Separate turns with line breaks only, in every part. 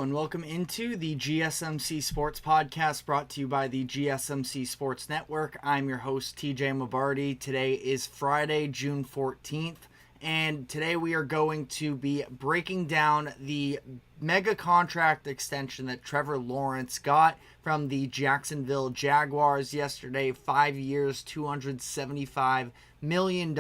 and welcome into the GSMC Sports Podcast brought to you by the GSMC Sports Network. I'm your host, TJ Mabardi. Today is Friday, June 14th, and today we are going to be breaking down the mega contract extension that Trevor Lawrence got from the Jacksonville Jaguars yesterday. 5 years, $275 million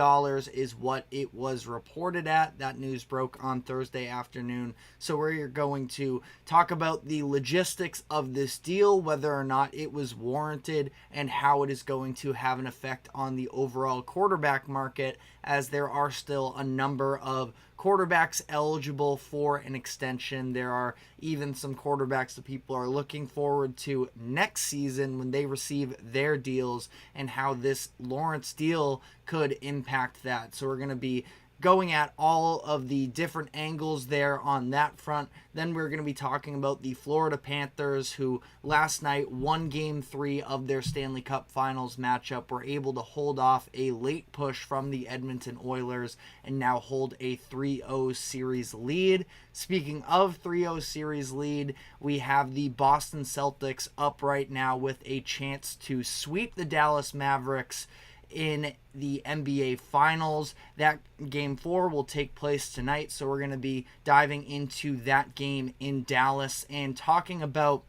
is what it was reported at. That news broke on Thursday afternoon. So we're going to talk about the logistics of this deal, whether or not it was warranted, and how it is going to have an effect on the overall quarterback market, as there are still a number of quarterbacks eligible for an extension. There are even some quarterbacks that people are looking forward to next season when they receive their deals, and how this Lawrence deal could impact that. So we're going to be going at all of the different angles there on that front. Then we're going to be talking about the Florida Panthers, who last night won Game 3 of their Stanley Cup Finals matchup, were able to hold off a late push from the Edmonton Oilers and now hold a 3-0 series lead. Speaking of 3-0 series lead, we have the Boston Celtics up right now with a chance to sweep the Dallas Mavericks in the NBA Finals. That Game 4 will take place tonight, so we're going to be diving into that game in Dallas and talking about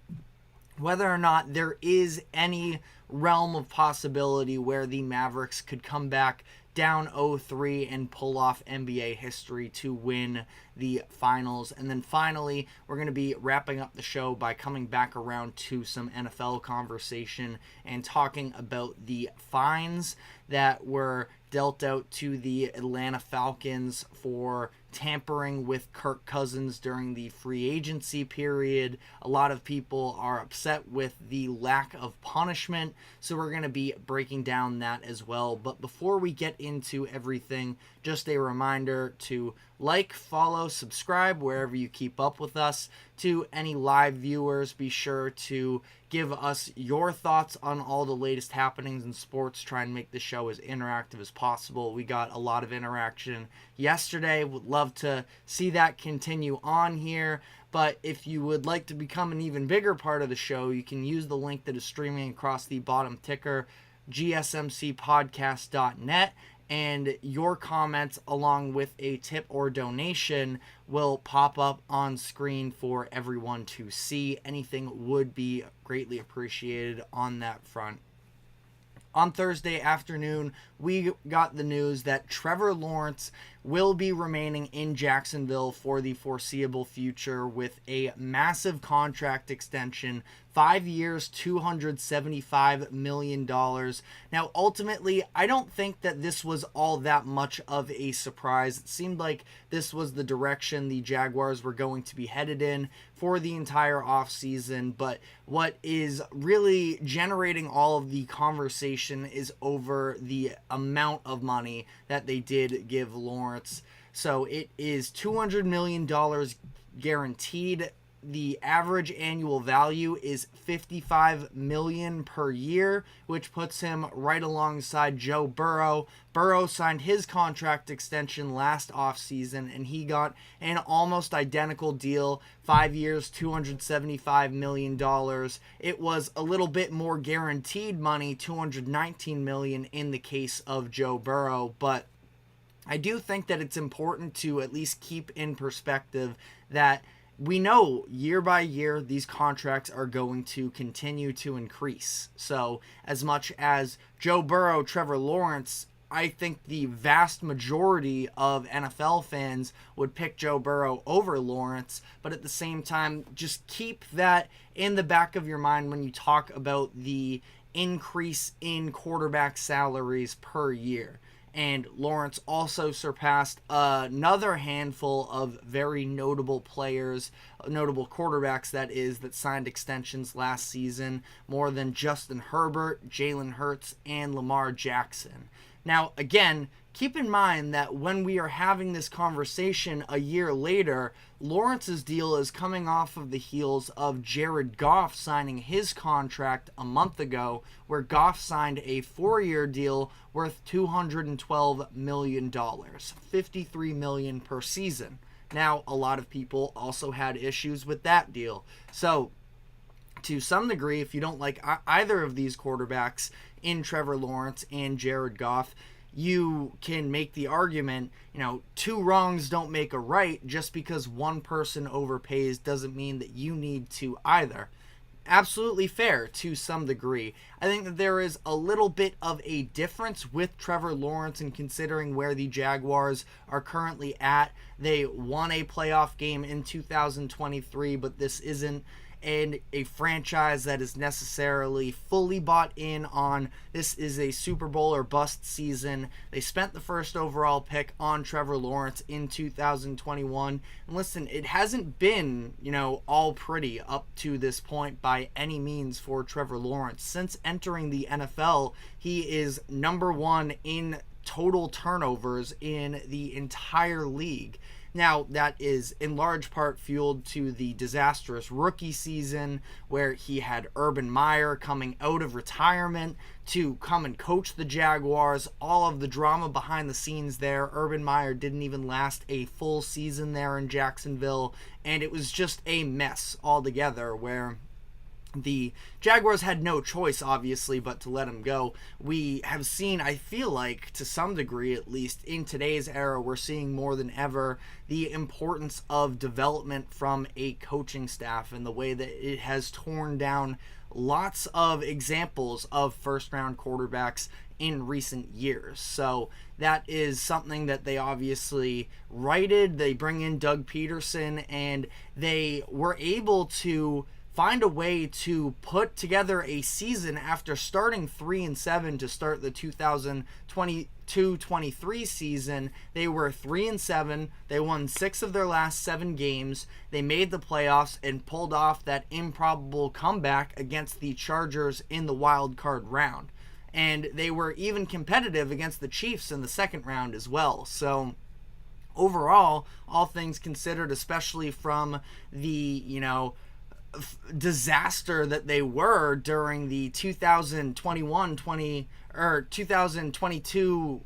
whether or not there is any realm of possibility where the Mavericks could come back down 0-3 and pull off NBA history to win the finals. And then finally, we're going to be wrapping up the show by coming back around to some NFL conversation and talking about the fines that were dealt out to the Atlanta Falcons for tampering with Kirk Cousins during the free agency period. A lot of people are upset with the lack of punishment, so we're going to be breaking down that as well. But before we get into everything, just a reminder to like, follow, subscribe wherever you keep up with us. To any live viewers, be sure to give us your thoughts on all the latest happenings in sports. Try and make the show as interactive as possible. We got a lot of interaction yesterday. Would love to see that continue on here. But if you would like to become an even bigger part of the show, you can use the link that is streaming across the bottom ticker, gsmcpodcast.net. And your comments along with a tip or donation will pop up on screen for everyone to see. Anything would be greatly appreciated on that front. On Thursday afternoon, we got the news that Trevor Lawrence will be remaining in Jacksonville for the foreseeable future with a massive contract extension, 5 years, $275 million. Now, ultimately, I don't think that this was all that much of a surprise. It seemed like this was the direction the Jaguars were going to be headed in for the entire offseason, but what is really generating all of the conversation is over the amount of money that they did give Lawrence. So it is $200 million guaranteed. The average annual value is $55 million per year, which puts him right alongside Joe Burrow. Burrow signed his contract extension last offseason, and he got an almost identical deal, 5 years, $275 million. It was a little bit more guaranteed money, $219 million in the case of Joe Burrow, but I do think that it's important to at least keep in perspective that we know year by year these contracts are going to continue to increase. So as much as Joe Burrow, Trevor Lawrence, I think the vast majority of NFL fans would pick Joe Burrow over Lawrence, but at the same time, just keep that in the back of your mind when you talk about the increase in quarterback salaries per year. And Lawrence also surpassed another handful of very notable players, notable quarterbacks that signed extensions last season, more than Justin Herbert, Jalen Hurts, and Lamar Jackson. Now, again, keep in mind that when we are having this conversation a year later, Lawrence's deal is coming off of the heels of Jared Goff signing his contract a month ago, where Goff signed a 4-year deal worth $212 million, $53 million per season. Now, a lot of people also had issues with that deal. So, to some degree, if you don't like either of these quarterbacks in Trevor Lawrence and Jared Goff, you can make the argument, two wrongs don't make a right. Just because one person overpays doesn't mean that you need to either. Absolutely fair to some degree. I think that there is a little bit of a difference with Trevor Lawrence in considering where the Jaguars are currently at. They won a playoff game in 2023, but this isn't a franchise that is necessarily fully bought in on. This is a Super Bowl or bust season. They spent the first overall pick on Trevor Lawrence in 2021. And listen, it hasn't been, all pretty up to this point by any means for Trevor Lawrence. Since entering the NFL, he is number one in total turnovers in the entire league. Now, that is in large part fueled to the disastrous rookie season where he had Urban Meyer coming out of retirement to come and coach the Jaguars. All of the drama behind the scenes there. Urban Meyer didn't even last a full season there in Jacksonville, and it was just a mess altogether where the Jaguars had no choice, obviously, but to let him go. We have seen, I feel like, to some degree at least, in today's era, we're seeing more than ever the importance of development from a coaching staff and the way that it has torn down lots of examples of first-round quarterbacks in recent years. So that is something that they obviously righted. They bring in Doug Peterson, and they were able to find a way to put together a season after starting 3-7 to start the 2022-23 season. They were 3-7. They won 6 of their last 7 games. They made the playoffs and pulled off that improbable comeback against the Chargers in the wild card round. And they were even competitive against the Chiefs in the second round as well. So overall, all things considered, especially from the, disaster that they were during the 2022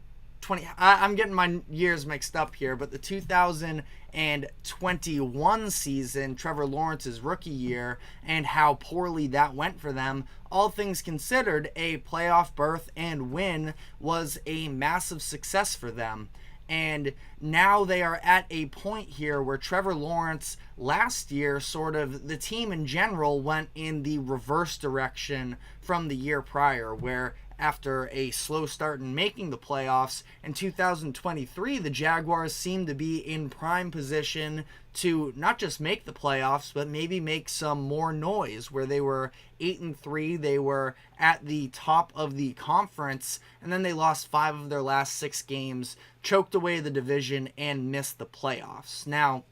I'm getting my years mixed up here, but the 2021 season, Trevor Lawrence's rookie year, and how poorly that went for them, all things considered, a playoff berth and win was a massive success for them. And now they are at a point here where Trevor Lawrence last year, sort of the team in general, went in the reverse direction from the year prior, where after a slow start in making the playoffs in 2023, the Jaguars seemed to be in prime position to not just make the playoffs, but maybe make some more noise, where they were 8-3. They were at the top of the conference, and then they lost 5 of their last 6 games, choked away the division, and missed the playoffs. Now,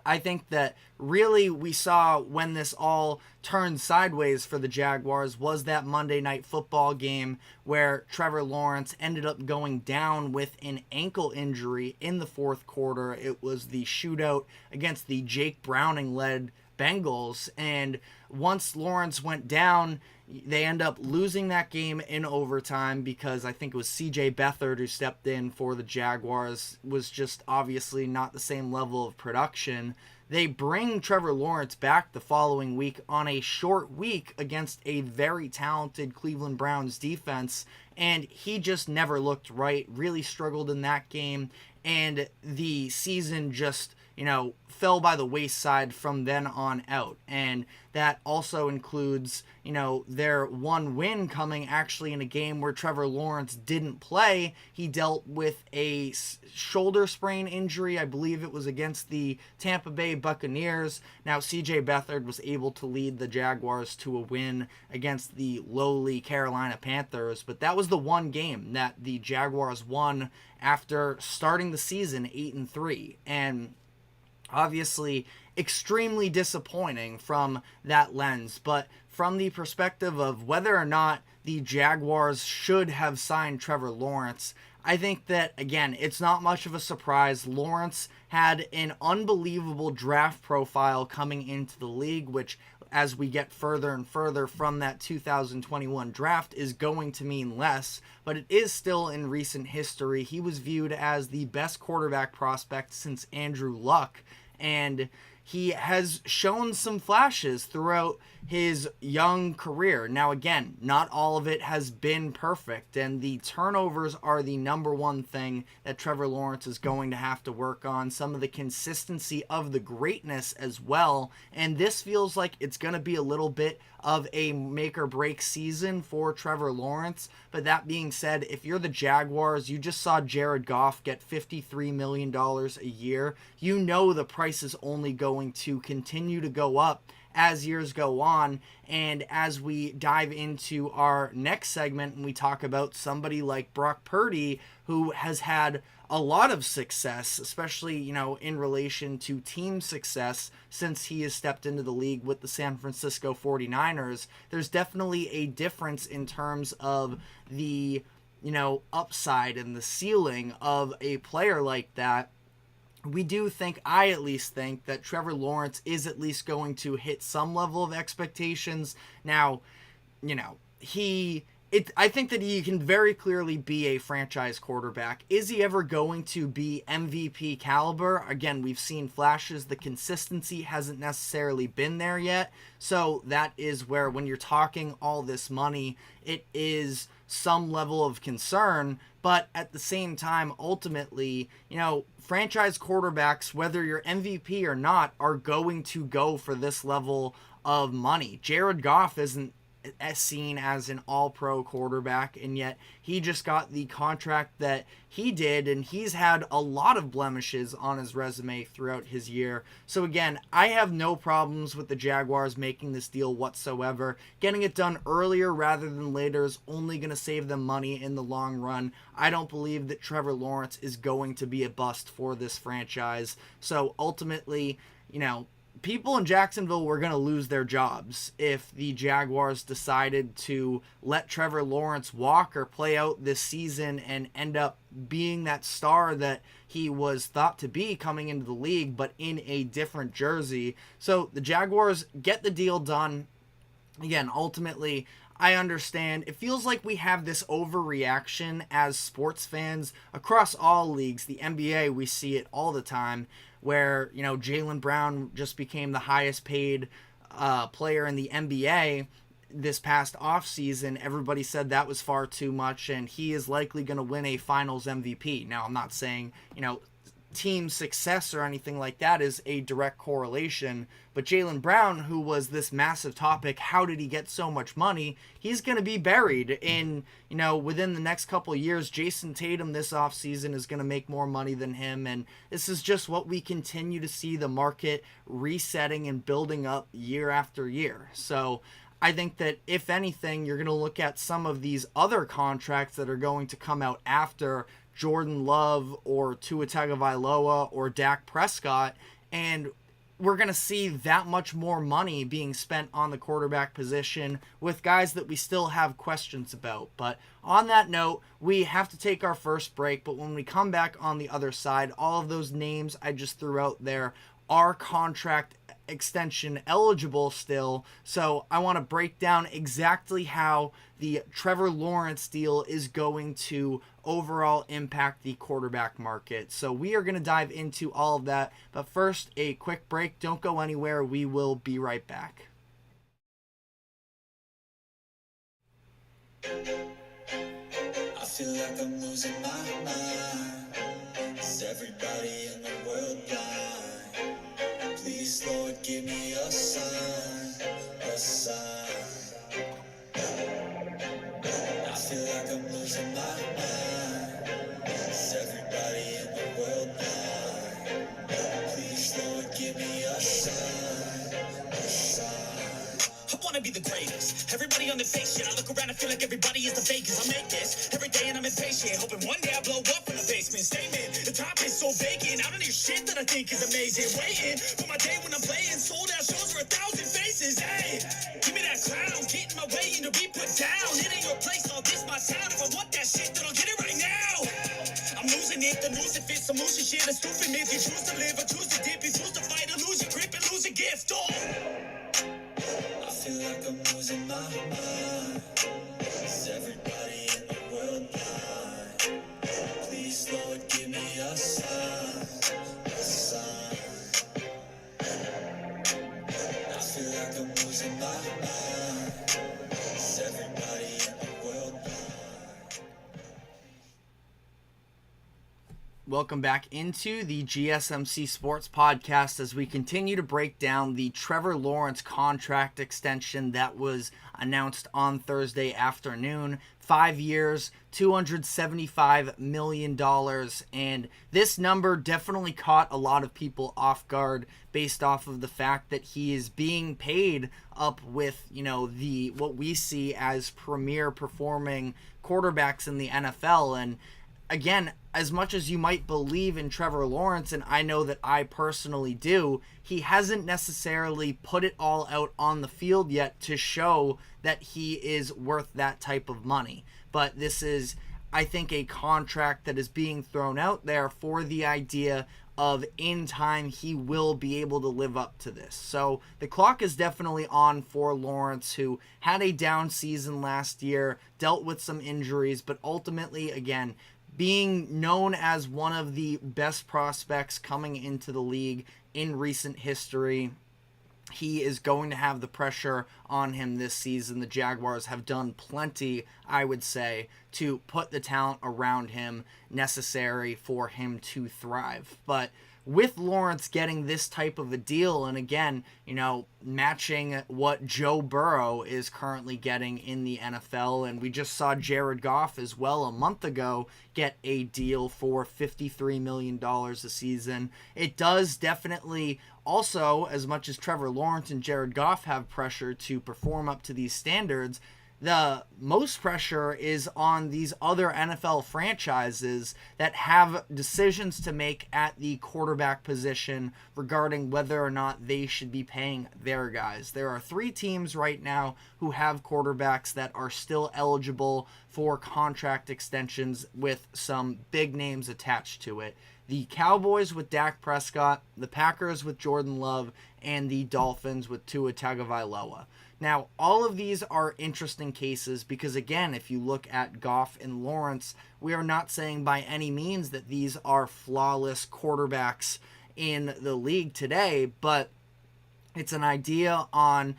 I think that really we saw when this all turned sideways for the Jaguars was that Monday Night Football game where Trevor Lawrence ended up going down with an ankle injury in the fourth quarter. It was the shootout against the Jake Browning-led Bengals, and once Lawrence went down, they end up losing that game in overtime because I think it was CJ Beathard who stepped in for the Jaguars, was just obviously not the same level of production. They bring Trevor Lawrence back the following week on a short week against a very talented Cleveland Browns defense, and he just never looked right, really struggled in that game, and the season just, fell by the wayside from then on out. And that also includes, their one win coming actually in a game where Trevor Lawrence didn't play. He dealt with a shoulder sprain injury. I believe it was against the Tampa Bay Buccaneers. Now, CJ Beathard was able to lead the Jaguars to a win against the lowly Carolina Panthers, but that was the one game that the Jaguars won after starting the season 8-3. And obviously extremely disappointing from that lens, but from the perspective of whether or not the Jaguars should have signed Trevor Lawrence, I think that, again, it's not much of a surprise. Lawrence had an unbelievable draft profile coming into the league, which, as we get further and further from that 2021 draft, is going to mean less, but it is still in recent history. He was viewed as the best quarterback prospect since Andrew Luck, and he has shown some flashes throughout his young career. Now, again, not all of it has been perfect, and the turnovers are the number one thing that Trevor Lawrence is going to have to work on. Some of the consistency of the greatness as well, and this feels like it's going to be a little bit of a make or break season for Trevor Lawrence. But that being said, if you're the Jaguars, you just saw Jared Goff get $53 million a year. You know the price is only going to continue to go up as years go on. And as we dive into our next segment and we talk about somebody like Brock Purdy, who has had a lot of success, especially, in relation to team success since he has stepped into the league with the San Francisco 49ers, there's definitely a difference in terms of the, upside and the ceiling of a player like that. We do think, I at least think, that Trevor Lawrence is at least going to hit some level of expectations. Now, I think that he can very clearly be a franchise quarterback. Is he ever going to be MVP caliber? Again, we've seen flashes. The consistency hasn't necessarily been there yet. So that is where, when you're talking all this money, it is some level of concern. But at the same time, ultimately, franchise quarterbacks, whether you're MVP or not, are going to go for this level of money. Jared Goff isn't seen as an all-pro quarterback, and yet he just got the contract that he did, and he's had a lot of blemishes on his resume throughout his year. So again, I have no problems with the Jaguars making this deal whatsoever. Getting it done earlier rather than later is only going to save them money in the long run. I don't believe that Trevor Lawrence is going to be a bust for this franchise. So ultimately, people in Jacksonville were going to lose their jobs if the Jaguars decided to let Trevor Lawrence walk or play out this season and end up being that star that he was thought to be coming into the league, but in a different jersey. So the Jaguars get the deal done. Again, ultimately, I understand. It feels like we have this overreaction as sports fans across all leagues. The NBA, we see it all the time, where, Jaylen Brown just became the highest paid player in the NBA this past offseason. Everybody said that was far too much, and he is likely going to win a finals MVP. Now, I'm not saying, team success or anything like that is a direct correlation, but Jaylen Brown, who was this massive topic, how did he get so much money? He's going to be buried in, within the next couple of years. Jason Tatum this offseason is going to make more money than him, and this is just what we continue to see, the market resetting and building up year after year. So I think that, if anything, you're going to look at some of these other contracts that are going to come out after Jordan Love or Tua Tagovailoa or Dak Prescott, and we're going to see that much more money being spent on the quarterback position with guys that we still have questions about. But on that note, we have to take our first break, but when we come back on the other side, all of those names I just threw out there are contract extension eligible still. So I want to break down exactly how the Trevor Lawrence deal is going to overall impact the quarterback market. So we are going to dive into all of that. But first, a quick break. Don't go anywhere. We will be right back.
I feel like I'm losing my mind. Is everybody in the world blind? Please, Lord, give me a sign, a sign. I feel like I'm losing my mind. Is everybody in the world blind? Please, Lord, give me a sign, a sign. I wanna be the greatest. Everybody on the fake shit. I look around and feel like everybody is the fakest. I make this every day and I'm impatient, hoping one day I blow up from the basement. Statement, the top is so vacant. I don't hear shit that I think is amazing. Waiting for my day when I'm playing sold out shows for 1,000 faces. Hey, give me that crown, get in my way and to be put down. It ain't your place, all this my town. If I want that shit, then I'll get it right now. shit is stupid if you choose to live or choose to dip. You choose to fight or lose your grip and lose a gift. Oh, I feel like I'm losing my mind. Is everybody in the world blind? Please, Lord, give me a sign, a sign. I feel like I'm losing my mind. Is everybody in the world blind?
Welcome back into the GSMC Sports Podcast as we continue to break down the Trevor Lawrence contract extension that was announced on Thursday afternoon. 5 years, $275 million. And this number definitely caught a lot of people off guard based off of the fact that he is being paid up with, the what we see as premier performing quarterbacks in the NFL. And again, as much as you might believe in Trevor Lawrence, and I know that I personally do, he hasn't necessarily put it all out on the field yet to show that he is worth that type of money. But this is, I think, a contract that is being thrown out there for the idea of in time he will be able to live up to this. So the clock is definitely on for Lawrence, who had a down season last year, dealt with some injuries, but ultimately, again, being known as one of the best prospects coming into the league in recent history, he is going to have the pressure on him this season. The Jaguars have done plenty, I would say, to put the talent around him necessary for him to thrive. But with Lawrence getting this type of a deal, and again, matching what Joe Burrow is currently getting in the NFL, and we just saw Jared Goff as well a month ago get a deal for $53 million a season. It does definitely also, as much as Trevor Lawrence and Jared Goff have pressure to perform up to these standards, the most pressure is on these other NFL franchises that have decisions to make at the quarterback position regarding whether or not they should be paying their guys. There are 3 teams right now who have quarterbacks that are still eligible for contract extensions with some big names attached to it. The Cowboys with Dak Prescott, the Packers with Jordan Love, and the Dolphins with Tua Tagovailoa. Now, all of these are interesting cases because, again, if you look at Goff and Lawrence, we are not saying by any means that these are flawless quarterbacks in the league today, but it's an idea on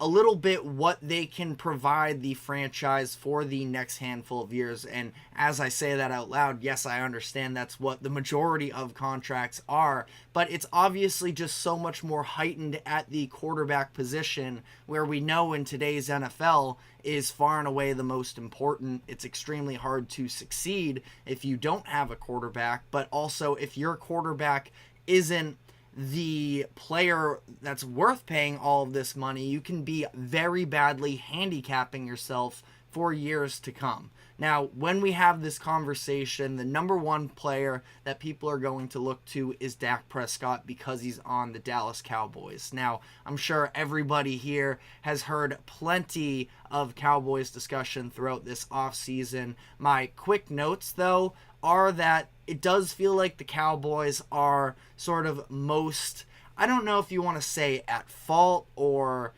a little bit what they can provide the franchise for the next handful of years. And as I say that out loud, yes, I understand that's what the majority of contracts are, but it's obviously just so much more heightened at the quarterback position, where we know in today's NFL is far and away the most important. It's extremely hard to succeed if you don't have a quarterback, but also if your quarterback isn't the player that's worth paying all of this money, you can be very badly handicapping yourself for years to come. Now, when we have this conversation, the number one player that people are going to look to is Dak Prescott because he's on the Dallas Cowboys. Now, I'm sure everybody here has heard plenty of Cowboys discussion throughout this offseason. My quick notes, though, are that it does feel like the Cowboys are sort of most, I don't know if you want to say at fault or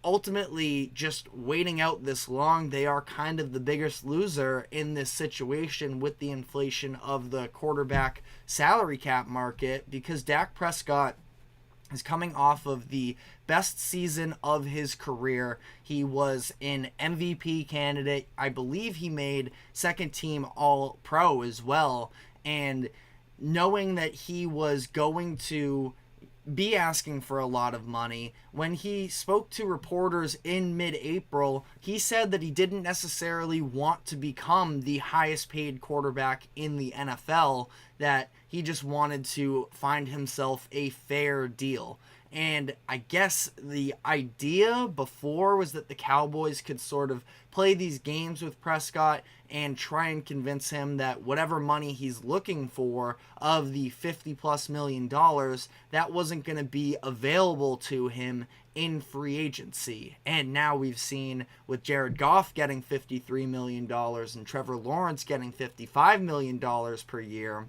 ultimately just waiting out this long. They are kind of the biggest loser in this situation with the inflation of the quarterback salary cap market, because Dak Prescott is coming off of the best season of his career. He was an MVP candidate. I believe he made second team All-Pro as well. And knowing that he was going to be asking for a lot of money, when he spoke to reporters in mid-April, he said that he didn't necessarily want to become the highest paid quarterback in the NFL, that he just wanted to find himself a fair deal. And I guess the idea before was that the Cowboys could sort of play these games with Prescott and try and convince him that whatever money he's looking for of the $50+ million, that wasn't going to be available to him in free agency. And now we've seen with Jared Goff getting $53 million and Trevor Lawrence getting $55 million per year,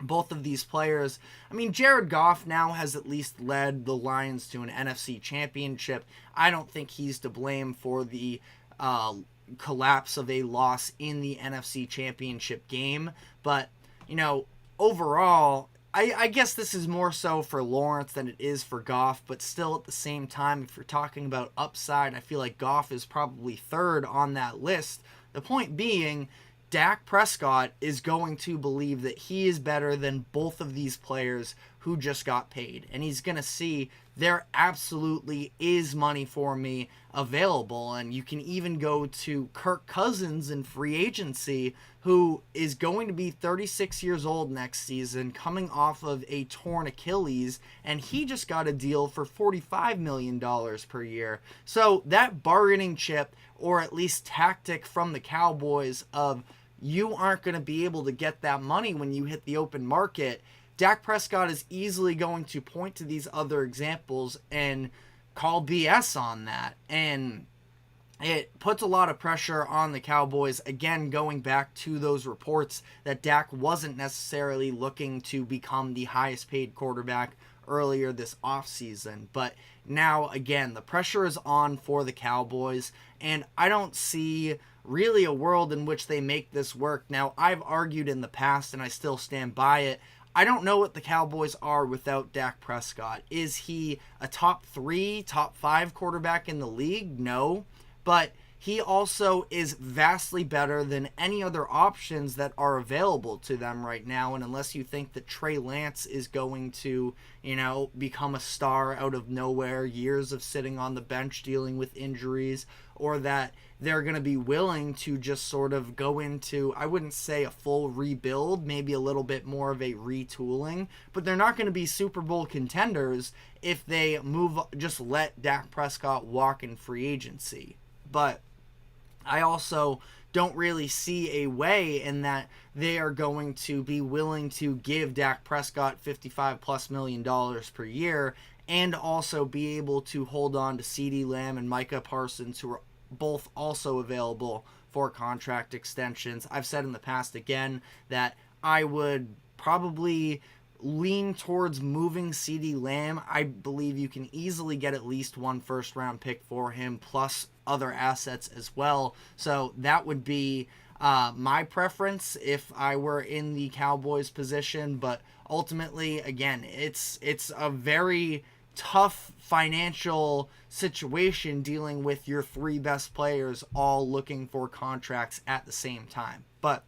both of these players. I mean, Jared Goff now has at least led the Lions to an NFC championship. I don't think he's to blame for the collapse of a loss in the NFC championship game. But, overall, I guess this is more so for Lawrence than it is for Goff. But still, at the same time, if you're talking about upside, I feel like Goff is probably third on that list. The point being, Dak Prescott is going to believe that he is better than both of these players who just got paid. And he's going to see there absolutely is money for me available. And you can even go to Kirk Cousins in free agency, who is going to be 36 years old next season, coming off of a torn Achilles, and he just got a deal for $45 million per year. So that bargaining chip, or at least tactic from the Cowboys of, you aren't going to be able to get that money when you hit the open market. Dak Prescott is easily going to point to these other examples and call BS on that. And it puts a lot of pressure on the Cowboys, again, going back to those reports that Dak wasn't necessarily looking to become the highest paid quarterback earlier this offseason. But now, again, the pressure is on for the Cowboys, and I don't see really a world in which they make this work. Now, I've argued in the past, and I still stand by it, I don't know what the Cowboys are without Dak Prescott. Is he a top 3, top 5 quarterback in the league? No. But he also is vastly better than any other options that are available to them right now. And unless you think that Trey Lance is going to, become a star out of nowhere, years of sitting on the bench dealing with injuries, or that they're going to be willing to just sort of go into, I wouldn't say a full rebuild, maybe a little bit more of a retooling, but they're not going to be Super Bowl contenders if they just let Dak Prescott walk in free agency. But I also don't really see a way in that they are going to be willing to give Dak Prescott $55+ million per year and also be able to hold on to CeeDee Lamb and Micah Parsons, who are both also available for contract extensions. I've said in the past again that I would probably lean towards moving CeeDee Lamb. I believe you can easily get at least one first-round pick for him, plus other assets as well. So that would be my preference if I were in the Cowboys position. But ultimately, again, it's a very tough financial situation dealing with your 3 best players all looking for contracts at the same time. But,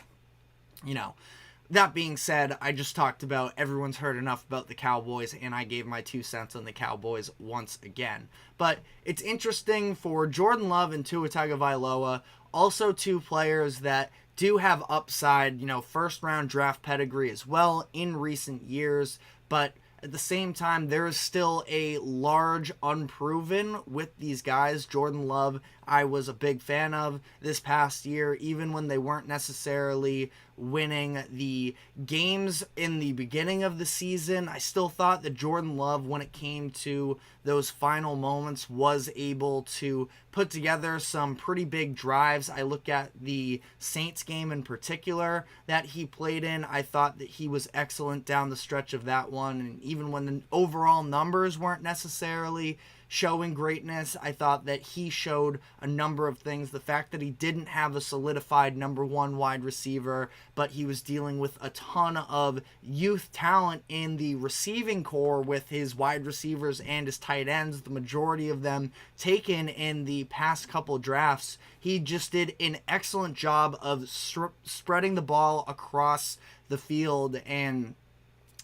that being said, I just talked about everyone's heard enough about the Cowboys, and I gave my 2 cents on the Cowboys once again. But it's interesting for Jordan Love and Tua Tagovailoa, also 2 players that do have upside, first-round draft pedigree as well in recent years, but at the same time, there is still a large unproven with these guys. Jordan Love, I was a big fan of this past year, even when they weren't necessarily winning the games in the beginning of the season. I still thought that Jordan Love, when it came to those final moments, was able to put together some pretty big drives. I look at the Saints game in particular that he played in. I thought that he was excellent down the stretch of that one, and even when the overall numbers weren't necessarily showing greatness, I thought that he showed a number of things. The fact that he didn't have a solidified number 1 wide receiver, but he was dealing with a ton of youth talent in the receiving core with his wide receivers and his tight ends, the majority of them taken in the past couple drafts. He just did an excellent job of spreading the ball across the field, and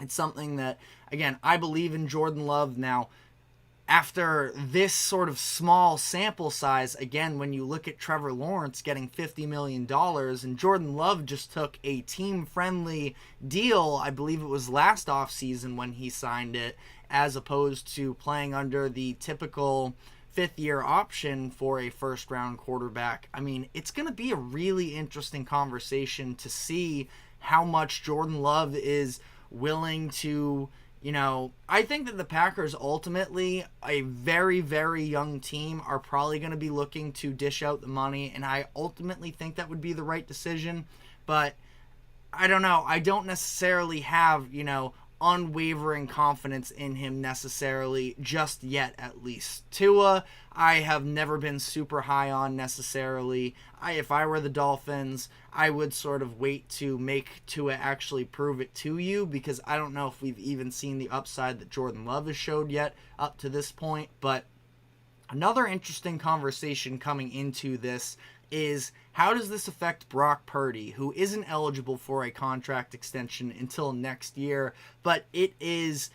it's something that, again, I believe in Jordan Love. Now, after this sort of small sample size, again, when you look at Trevor Lawrence getting $50 million, and Jordan Love just took a team-friendly deal, I believe it was last offseason when he signed it, as opposed to playing under the typical 5th-year option for a first-round quarterback. I mean, it's going to be a really interesting conversation to see how much Jordan Love is willing to, I think that the Packers, ultimately, a very, very young team, are probably going to be looking to dish out the money, and I ultimately think that would be the right decision. But I don't know. I don't necessarily have, unwavering confidence in him necessarily just yet, at least. Tua, I have never been super high on necessarily. If I were the Dolphins, I would sort of wait to make Tua actually prove it to you, because I don't know if we've even seen the upside that Jordan Love has showed yet up to this point. But another interesting conversation coming into this is, how does this affect Brock Purdy, who isn't eligible for a contract extension until next year? But it is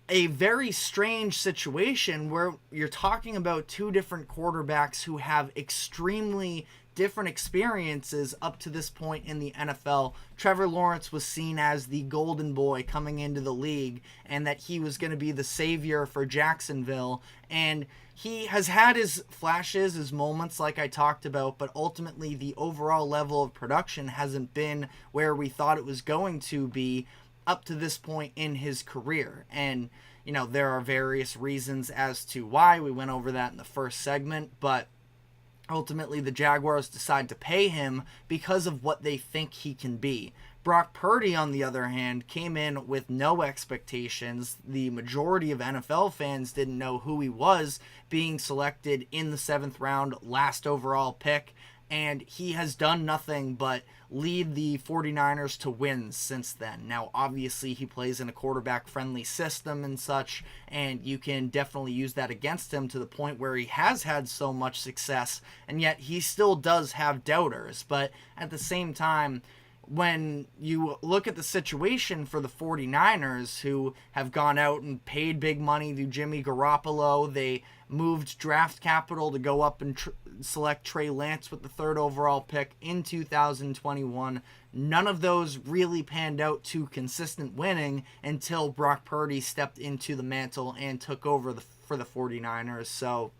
a very strange situation where you're talking about two different quarterbacks who have extremely different experiences up to this point in the NFL. Trevor Lawrence was seen as the golden boy coming into the league, and that he was going to be the savior for Jacksonville. And he has had his flashes, his moments like I talked about, but ultimately the overall level of production hasn't been where we thought it was going to be up to this point in his career. And, there are various reasons as to why. We went over that in the first segment, but ultimately the Jaguars decide to pay him because of what they think he can be. Brock Purdy, on the other hand, came in with no expectations. The majority of NFL fans didn't know who he was, being selected in the 7th round, last overall pick, and he has done nothing but lead the 49ers to wins since then. Now, obviously, he plays in a quarterback-friendly system and such, and you can definitely use that against him to the point where he has had so much success, and yet he still does have doubters. But at the same time, when you look at the situation for the 49ers, who have gone out and paid big money to Jimmy Garoppolo, they moved draft capital to go up and select Trey Lance with the 3rd overall pick in 2021. None of those really panned out to consistent winning until Brock Purdy stepped into the mantle and took over for the 49ers. So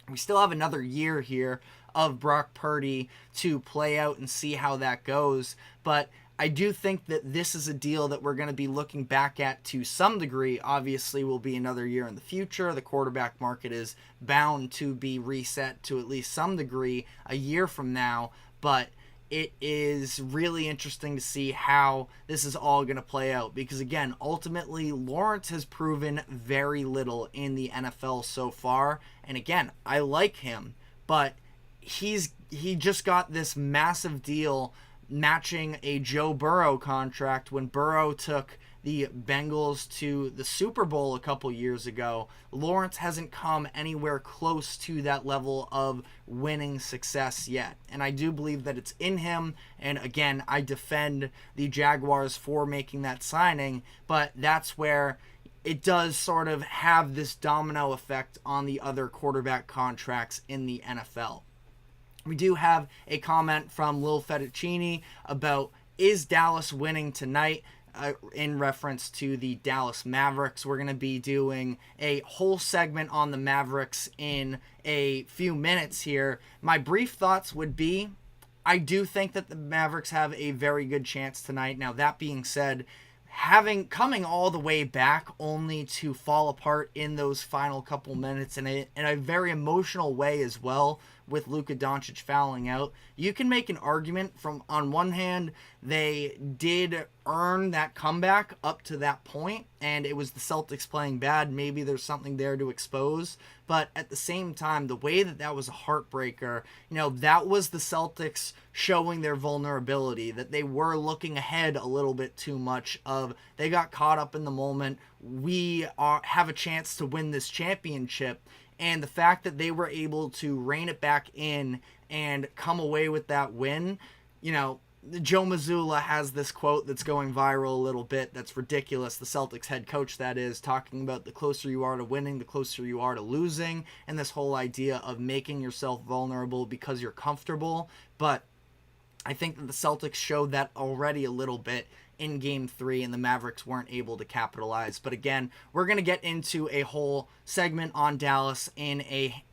we still have another year here of Brock Purdy to play out and see how that goes. But I do think that this is a deal that we're going to be looking back at to some degree. Obviously, will be another year in the future. The quarterback market is bound to be reset to at least some degree a year from now. But it is really interesting to see how this is all going to play out. Because, again, ultimately, Lawrence has proven very little in the NFL so far. And, again, I like him. But he just got this massive deal matching a Joe Burrow contract when Burrow took the Bengals to the Super Bowl a couple years ago. Lawrence hasn't come anywhere close to that level of winning success yet. And I do believe that it's in him. And again, I defend the Jaguars for making that signing, but that's where it does sort of have this domino effect on the other quarterback contracts in the NFL. We do have a comment from Lil Fettuccini about, is Dallas winning tonight? In reference to the Dallas Mavericks. We're going to be doing a whole segment on the Mavericks in a few minutes here. My brief thoughts would be, I do think that the Mavericks have a very good chance tonight. Now, that being said, coming all the way back only to fall apart in those final couple minutes in a very emotional way as well, with Luka Doncic fouling out, you can make an argument from, on one hand, they did earn that comeback up to that point, and it was the Celtics playing bad. Maybe there's something there to expose. But at the same time, the way that was a heartbreaker, that was the Celtics showing their vulnerability, that they were looking ahead a little bit too much of, they got caught up in the moment. We have a chance to win this championship. And the fact that they were able to rein it back in and come away with that win, Joe Mazzulla has this quote that's going viral a little bit that's ridiculous. The Celtics head coach, that is, talking about the closer you are to winning, the closer you are to losing, and this whole idea of making yourself vulnerable because you're comfortable. But I think that the Celtics showed that already a little bit in Game 3, and the Mavericks weren't able to capitalize. But again, we're going to get into a whole segment on Dallas in a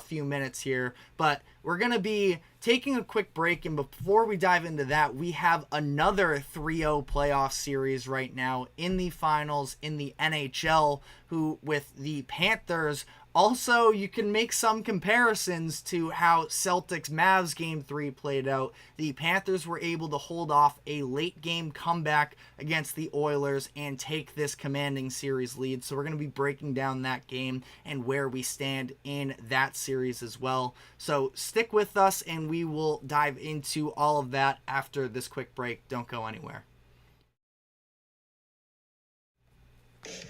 few minutes here, but we're going to be taking a quick break, and before we dive into that, we have another 3-0 playoff series right now in the finals in the NHL, who with the Panthers Also, you can make some comparisons to how Celtics Mavs game 3 played out. The Panthers were able to hold off a late game comeback against the Oilers and take this commanding series lead. So we're going to be breaking down that game and where we stand in that series as well. So stick with us and we will dive into all of that after this quick break. Don't go anywhere.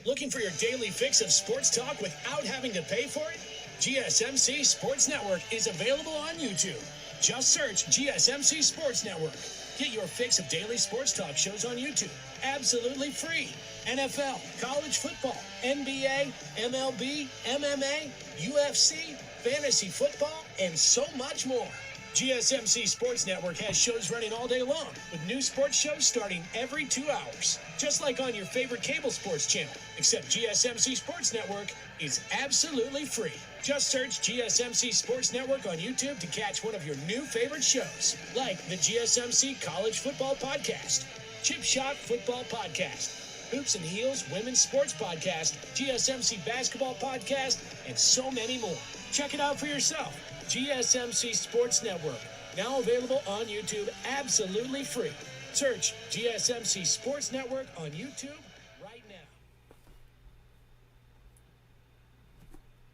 Looking for your daily fix of sports talk without having to pay for it? GSMC Sports Network is available on YouTube. Just search GSMC Sports Network. Get your fix of daily sports talk shows on YouTube. Absolutely free. NFL, college football, NBA, MLB, MMA, UFC, fantasy football, and so much more. GSMC Sports Network has shows running all day long, with new sports shows starting every 2 hours. Just like on your favorite cable sports channel, except GSMC Sports Network is absolutely free. Just search GSMC Sports Network on YouTube to catch one of your new favorite shows, like the GSMC College Football Podcast, Chip Shot Football Podcast, Hoops and Heels Women's Sports Podcast, GSMC Basketball Podcast, and so many more. Check it out for yourself. GSMC Sports Network, now available on YouTube absolutely free. Search GSMC Sports Network on YouTube right now.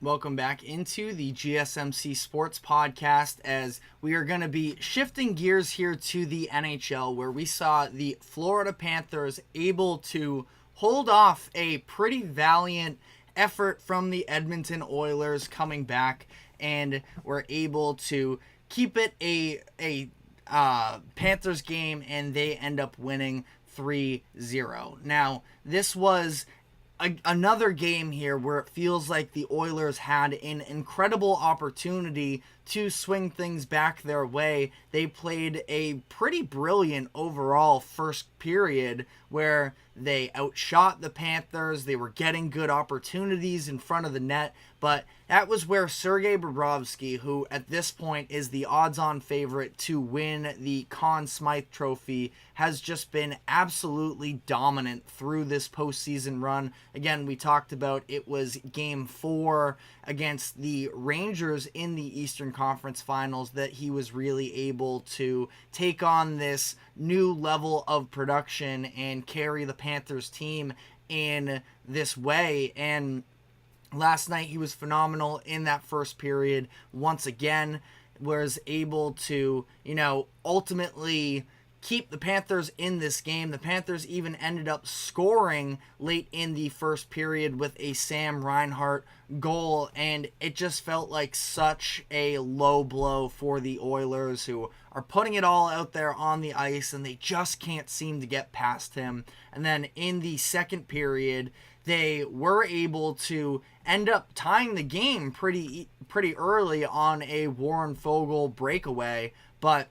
Welcome back into the GSMC Sports Podcast, as we are going to be shifting gears here to the NHL, where we saw the Florida Panthers able to hold off a pretty valiant effort from the Edmonton Oilers coming back, and were able to keep it a Panthers game, and they end up winning 3-0. Now, this was another game here where it feels like the Oilers had an incredible opportunity to swing things back their way. They played a pretty brilliant overall first period where they outshot the Panthers. They were getting good opportunities in front of the net, but that was where Sergei Bobrovsky, who at this point is the odds-on favorite to win the Conn Smythe Trophy, has just been absolutely dominant through this postseason run. Again, we talked about it was Game 4 against the Rangers in the Eastern Conference Finals that he was really able to take on this new level of production and carry the Panthers team in this way. And last night he was phenomenal in that first period. Once again, was able to, ultimately keep the Panthers in this game. The Panthers even ended up scoring late in the first period with a Sam Reinhart goal, and it just felt like such a low blow for the Oilers, who are putting it all out there on the ice, and they just can't seem to get past him. And then in the second period, they were able to end up tying the game pretty early on a Warren Foegele breakaway, but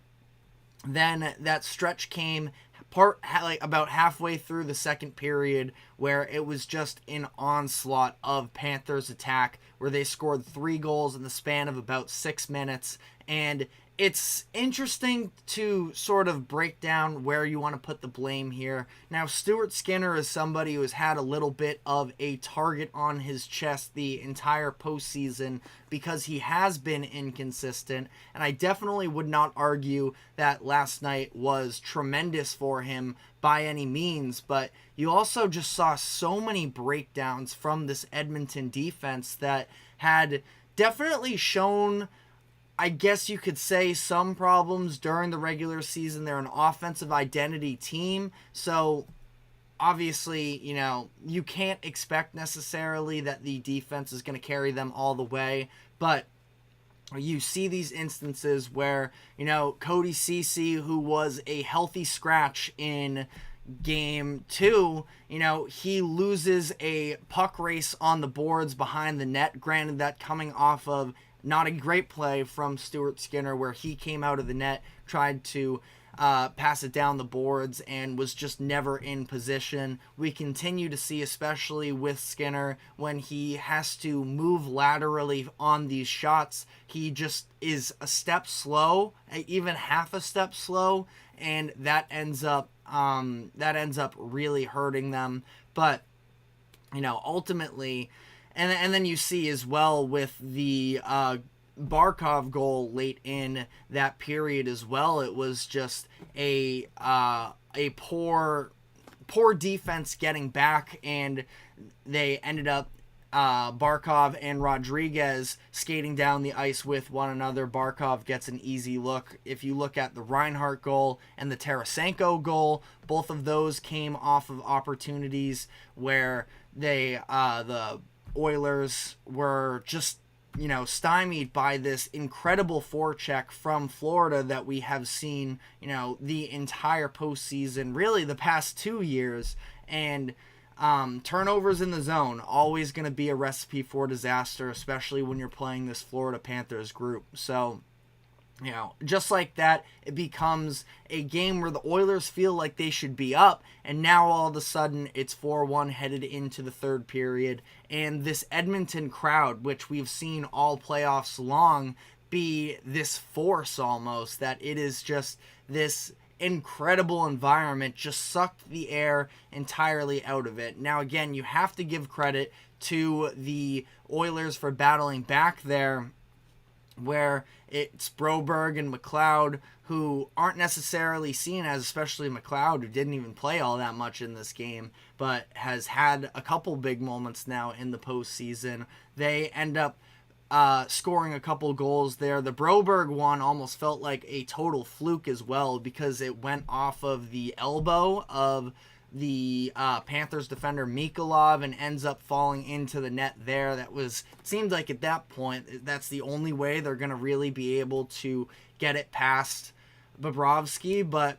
then that stretch came about halfway through the second period where it was just an onslaught of Panthers attack, where they scored 3 goals in the span of about 6 minutes. And it's interesting to sort of break down where you want to put the blame here. Now, Stuart Skinner is somebody who has had a little bit of a target on his chest the entire postseason because he has been inconsistent, and I definitely would not argue that last night was tremendous for him by any means, but you also just saw so many breakdowns from this Edmonton defense that had definitely shown, I guess you could say, some problems during the regular season. They're an offensive identity team, so obviously, you can't expect necessarily that the defense is going to carry them all the way, but you see these instances where, Cody Ceci, who was a healthy scratch in Game 2, he loses a puck race on the boards behind the net. Granted, that coming off of not a great play from Stuart Skinner, where he came out of the net, tried to pass it down the boards, and was just never in position. We continue to see, especially with Skinner, when he has to move laterally on these shots, he just is a step slow, even half a step slow, and that ends up really hurting them. But ultimately, And then you see as well with the Barkov goal late in that period as well. It was just a poor defense getting back, and they ended up Barkov and Rodriguez skating down the ice with one another. Barkov gets an easy look. If you look at the Reinhart goal and the Tarasenko goal, both of those came off of opportunities where the Oilers were just, stymied by this incredible forecheck from Florida that we have seen, the entire postseason, really the past 2 years. And turnovers in the zone, always going to be a recipe for disaster, especially when you're playing this Florida Panthers group. So, just like that, it becomes a game where the Oilers feel like they should be up, and now all of a sudden it's 4-1 headed into the third period, and this Edmonton crowd, which we've seen all playoffs long, be this force almost, that it is just this incredible environment, just sucked the air entirely out of it. Now again, you have to give credit to the Oilers for battling back there, where it's Broberg and McLeod, who aren't necessarily seen as, especially McLeod, who didn't even play all that much in this game, but has had a couple big moments now in the postseason. They end up scoring a couple goals there. The Broberg one almost felt like a total fluke as well, because it went off of the elbow of the Panthers defender Mikolov and ends up falling into the net there. Seemed like at that point that's the only way they're going to really be able to get it past Bobrovsky, but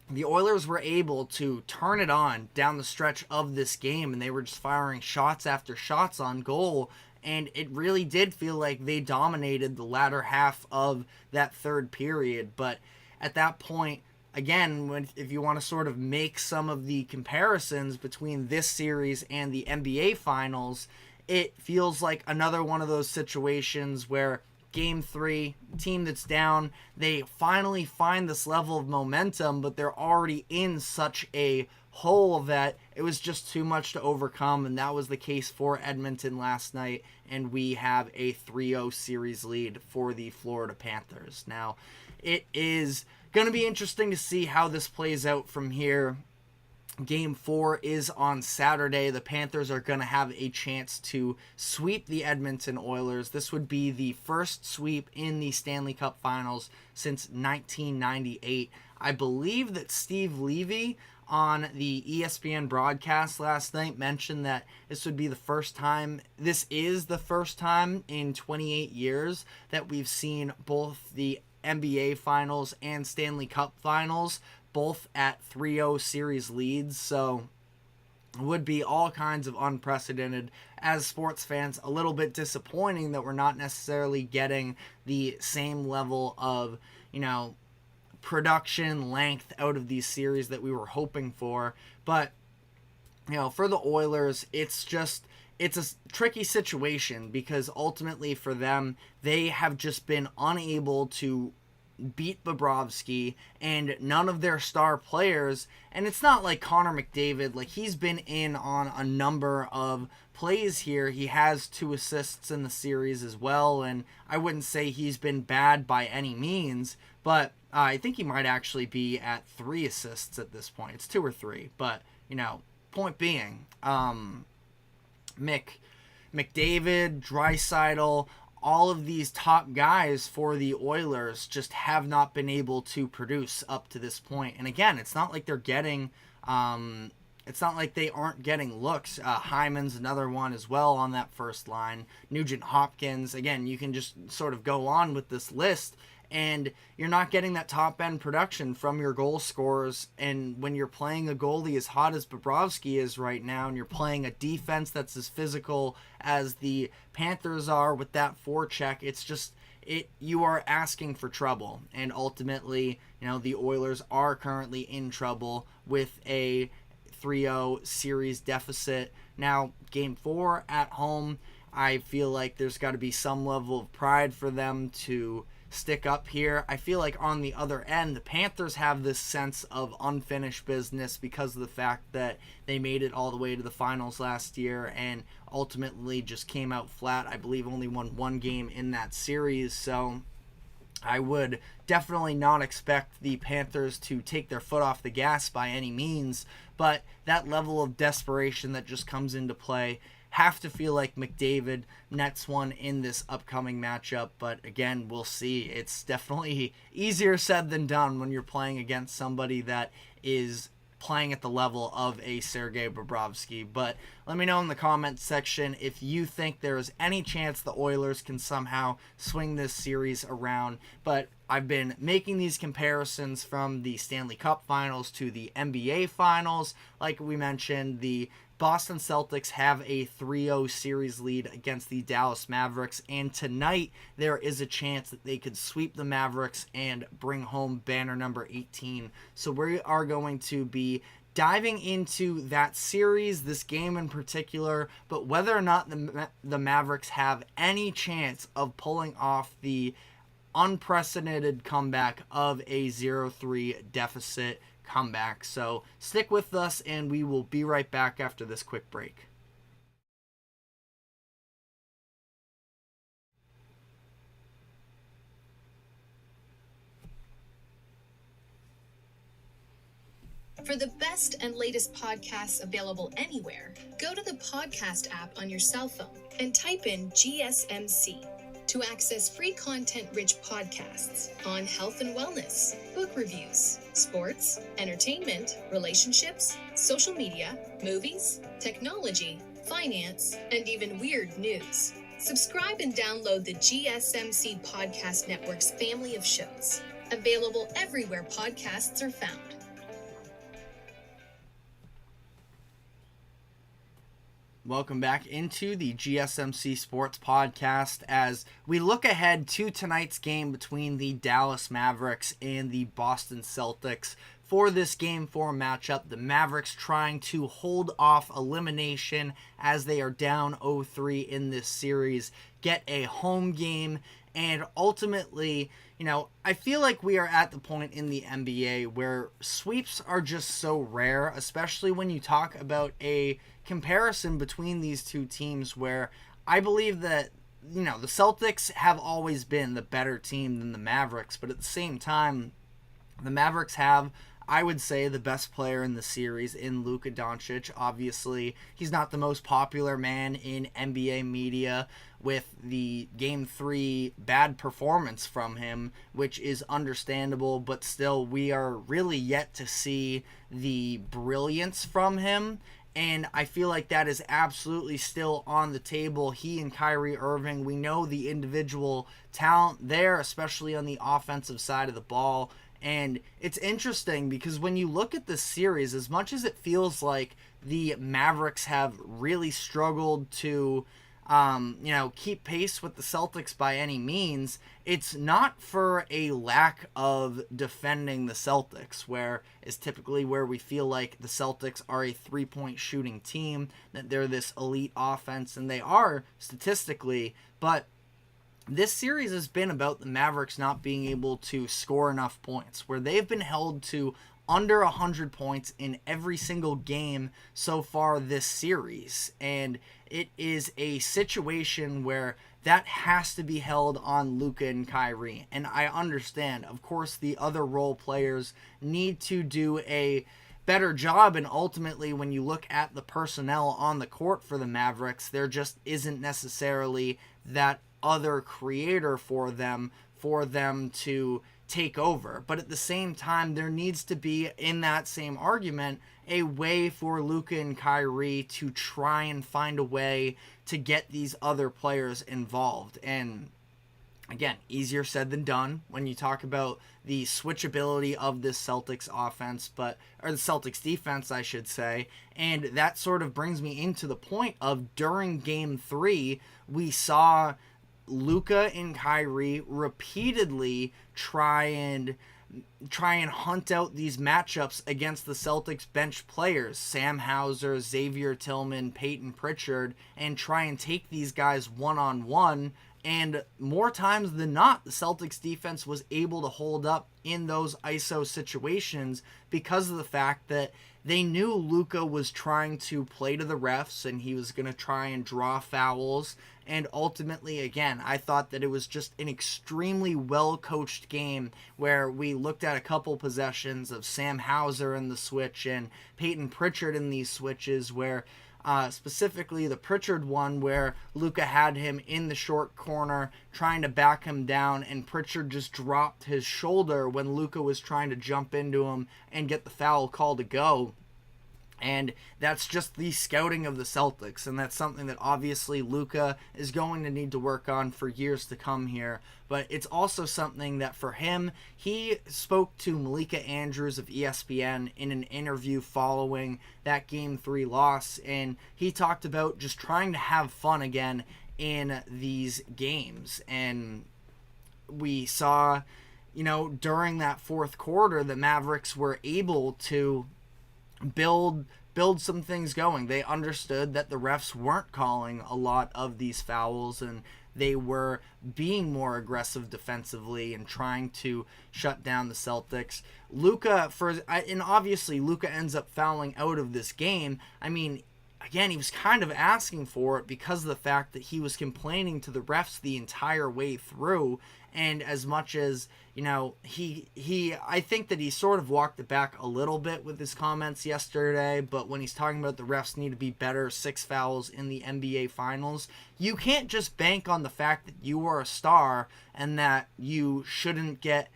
the Oilers were able to turn it on down the stretch of this game, and they were just firing shots after shots on goal, and it really did feel like they dominated the latter half of that third period. But at that point, again, if you want to sort of make some of the comparisons between this series and the NBA Finals, it feels like another one of those situations where Game 3, team that's down, they finally find this level of momentum, but they're already in such a hole that it was just too much to overcome, and that was the case for Edmonton last night, and we have a 3-0 series lead for the Florida Panthers. Now, it is going to be interesting to see how this plays out from here. Game 4 is on Saturday. The Panthers are going to have a chance to sweep the Edmonton Oilers. This would be the first sweep in the Stanley Cup Finals since 1998. I believe that Steve Levy on the ESPN broadcast last night mentioned that this is the first time in 28 years that we've seen both the NBA Finals and Stanley Cup Finals both at 3-0 series leads. So it would be all kinds of unprecedented. As sports fans, a little bit disappointing that we're not necessarily getting the same level of, production length out of these series that we were hoping for. But, for the Oilers, it's a tricky situation, because ultimately for them, they have just been unable to beat Bobrovsky, and none of their star players, and it's not like Connor McDavid, like he's been in on a number of plays here. He has 2 assists in the series as well, and I wouldn't say he's been bad by any means, but I think he might actually be at 3 assists at this point. It's 2 or 3, but, point being, McDavid, Draisaitl, all of these top guys for the Oilers just have not been able to produce up to this point. And again, it's not like they're getting, it's not like they aren't getting looks. Hyman's another one as well on that first line. Nugent Hopkins, again, you can just sort of go on with this list, and you're not getting that top-end production from your goal scorers. And when you're playing a goalie as hot as Bobrovsky is right now, and you're playing a defense that's as physical as the Panthers are with that forecheck, it's just, you are asking for trouble. And ultimately, the Oilers are currently in trouble with a 3-0 series deficit. Now, Game 4 at home, I feel like there's got to be some level of pride for them to stick up here. I feel like on the other end, the Panthers have this sense of unfinished business because of the fact that they made it all the way to the finals last year and ultimately just came out flat. I believe only won one game in that series, so I would definitely not expect the Panthers to take their foot off the gas by any means, but that level of desperation that just comes into play, have to feel like McDavid nets one in this upcoming matchup, but again, we'll see. It's definitely easier said than done when you're playing against somebody that is playing at the level of a Sergei Bobrovsky. But let me know in the comments section if you think there is any chance the Oilers can somehow swing this series around. But I've been making these comparisons from the Stanley Cup Finals to the NBA Finals. Like we mentioned, the Boston Celtics have a 3-0 series lead against the Dallas Mavericks, and tonight there is a chance that they could sweep the Mavericks and bring home banner number 18. So we are going to be diving into that series, this game in particular, but whether or not the Mavericks have any chance of pulling off the unprecedented comeback of a 0-3 deficit comeback. So stick with us and we will be right back after this quick break.
For the best and latest podcasts available anywhere, go to the podcast app on your cell phone and type in GSMC to access free content-rich podcasts on health and wellness, book reviews, sports, entertainment, relationships, social media, movies, technology, finance, and even weird news. Subscribe and download the GSMC Podcast Network's family of shows, available everywhere podcasts are found.
Welcome back into the GSMC Sports Podcast as we look ahead to tonight's game between the Dallas Mavericks and the Boston Celtics. For this Game 4 matchup, the Mavericks trying to hold off elimination as they are down 0-3 in this series, get a home game, and ultimately, I feel like we are at the point in the NBA where sweeps are just so rare, especially when you talk about a comparison between these two teams where I believe that, the Celtics have always been the better team than the Mavericks, but at the same time, the Mavericks have, I would say, the best player in the series in Luka Doncic. Obviously, he's not the most popular man in NBA media with the Game 3 bad performance from him, which is understandable, but still, we are really yet to see the brilliance from him. And I feel like that is absolutely still on the table. He and Kyrie Irving, we know the individual talent there, especially on the offensive side of the ball. And it's interesting because when you look at this series, as much as it feels like the Mavericks have really struggled to keep pace with the Celtics by any means, it's not for a lack of defending the Celtics, where is typically where we feel like the Celtics are a three-point shooting team, that they're this elite offense, and they are statistically, but this series has been about the Mavericks not being able to score enough points, where they've been held to under 100 points in every single game so far this series. And it is a situation where that has to be held on Luka and Kyrie. And I understand, of course, the other role players need to do a better job, and ultimately when you look at the personnel on the court for the Mavericks, there just isn't necessarily that other creator for them to take over. But at the same time, there needs to be, in that same argument, a way for Luka and Kyrie to try and find a way to get these other players involved. And again, easier said than done when you talk about the switchability of this Celtics offense, or the Celtics defense, I should say. And that sort of brings me into the point of during Game 3, we saw Luka and Kyrie repeatedly try and hunt out these matchups against the Celtics bench players, Sam Hauser, Xavier Tillman, Peyton Pritchard, and try and take these guys one-on-one And more times than not, the Celtics defense was able to hold up in those ISO situations because of the fact that they knew Luka was trying to play to the refs and he was going to try and draw fouls. And ultimately, again, I thought that it was just an extremely well-coached game where we looked at a couple possessions of Sam Hauser in the switch and Peyton Pritchard in these switches where specifically the Pritchard one where Luka had him in the short corner trying to back him down, and Pritchard just dropped his shoulder when Luka was trying to jump into him and get the foul call to go. And that's just the scouting of the Celtics, and that's something that obviously Luka is going to need to work on for years to come here. But it's also something that for him, he spoke to Malika Andrews of ESPN in an interview following that Game 3 loss, and he talked about just trying to have fun again in these games. And we saw, during that fourth quarter, the Mavericks were able to build some things going. They understood that the refs weren't calling a lot of these fouls and they were being more aggressive defensively and trying to shut down the Celtics. And obviously Luka ends up fouling out of this game. I mean, again, he was kind of asking for it because of the fact that he was complaining to the refs the entire way through. And as much as, I think that he sort of walked it back a little bit with his comments yesterday, but when he's talking about the refs need to be better, 6 fouls in the NBA Finals, you can't just bank on the fact that you are a star and that you should get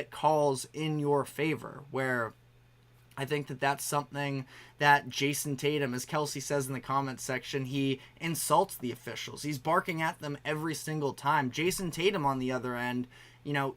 calls in your favor, where I think that that's something that Jason Tatum, as Kelsey says in the comments section, he insults the officials. He's barking at them every single time. Jason Tatum, on the other end,